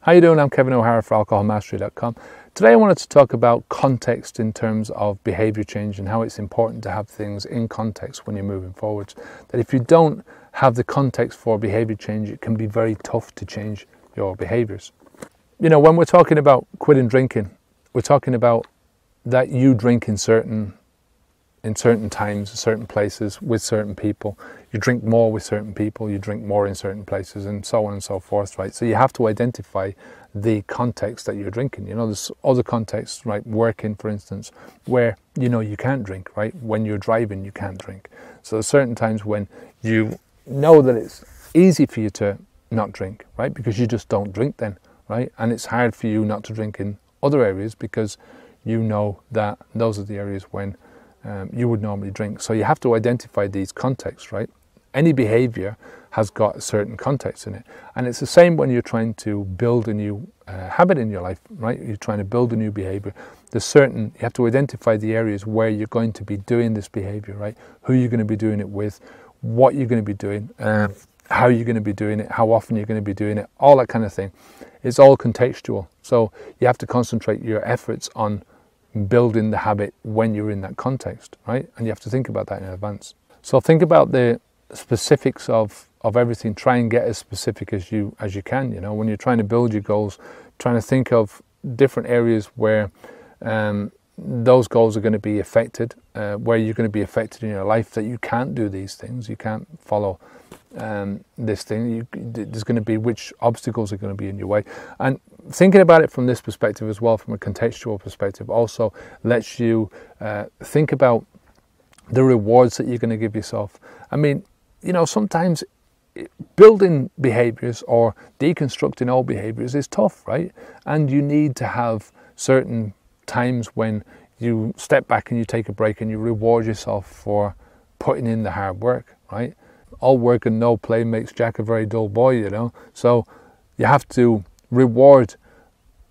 How you doing? I'm Kevin O'Hara for alcoholmastery.com. Today I wanted to talk about context in terms of behaviour change and how it's important to have things in context when you're moving forwards. That if you don't have the context for behaviour change, it can be very tough to change your behaviours. You know, when we're talking about quitting drinking, we're talking about that you drink in certain times, certain places, with certain people. You drink more with certain people, you drink more in certain places, and so on and so forth, right? So you have to identify the context that you're drinking. You know, there's other contexts, right? Working, for instance, where, you know, you can't drink, right? When you're driving, you can't drink. So there's certain times when you know that it's easy for you to not drink, right? Because you just don't drink then, right? And it's hard for you not to drink in other areas because you know that those are the areas when you would normally drink. So you have to identify these contexts, right? Any behaviour has got a certain context in it. And it's the same when you're trying to build a new habit in your life, right? You're trying to build a new behaviour. You have to identify the areas where you're going to be doing this behaviour, right? Who you're going to be doing it with, what you're going to be doing, how you're going to be doing it, how often you're going to be doing it, all that kind of thing. It's all contextual. So you have to concentrate your efforts on building the habit when you're in that context, right? And you have to think about that in advance. So think about the specifics of everything. Try and get as specific as you can. You know, when you're trying to build your goals, trying to think of different areas where those goals are going to be affected, where you're going to be affected in your life, that you can't do these things, you can't follow this thing. There's going to be which obstacles are going to be in your way. And thinking about it from this perspective as well, from a contextual perspective, also lets you think about the rewards that you're going to give yourself. I mean, you know, sometimes building behaviours or deconstructing old behaviours is tough, right? And you need to have certain times when you step back and you take a break and you reward yourself for putting in the hard work, right? All work and no play makes Jack a very dull boy, you know. So you have to reward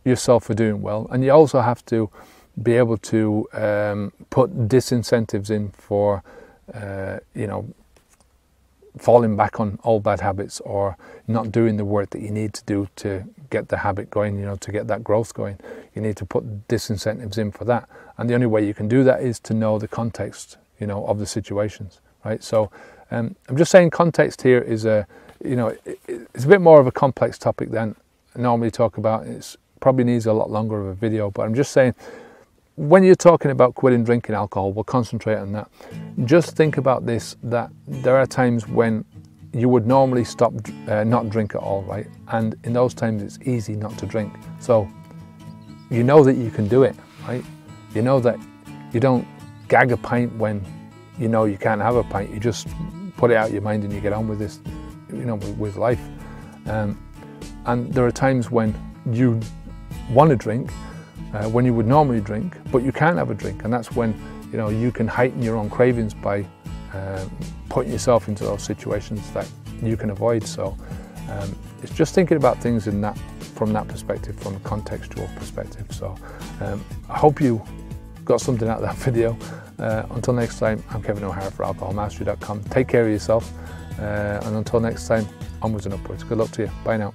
yourself for doing well, and you also have to be able to put disincentives in for, you know, falling back on old bad habits or not doing the work that you need to do to get the habit going, you know, to get that growth going. You need to put disincentives in for that. And the only way you can do that is to know the context, you know, of the situations, right? So I'm just saying context here is it's a bit more of a complex topic than I normally talk about. It probably needs a lot longer of a video, but I'm just saying, when you're talking about quitting drinking alcohol, we'll concentrate on that. Just think about this, that there are times when you would normally stop, not drink at all, right? And in those times, it's easy not to drink. So you know that you can do it, right? You know that you don't gag a pint when you know you can't have a pint. You just put it out of your mind and you get on with this, you know, with life. And there are times when you want to drink, when you would normally drink, but you can't have a drink, and that's when, you know, you can heighten your own cravings by putting yourself into those situations that you can avoid. So it's just thinking about things from that perspective, from a contextual perspective. So I hope you got something out of that video. Until next time, I'm Kevin O'Hara for alcoholmastery.com. Take care of yourself, and until next time, onwards and upwards. Good luck to you. Bye now.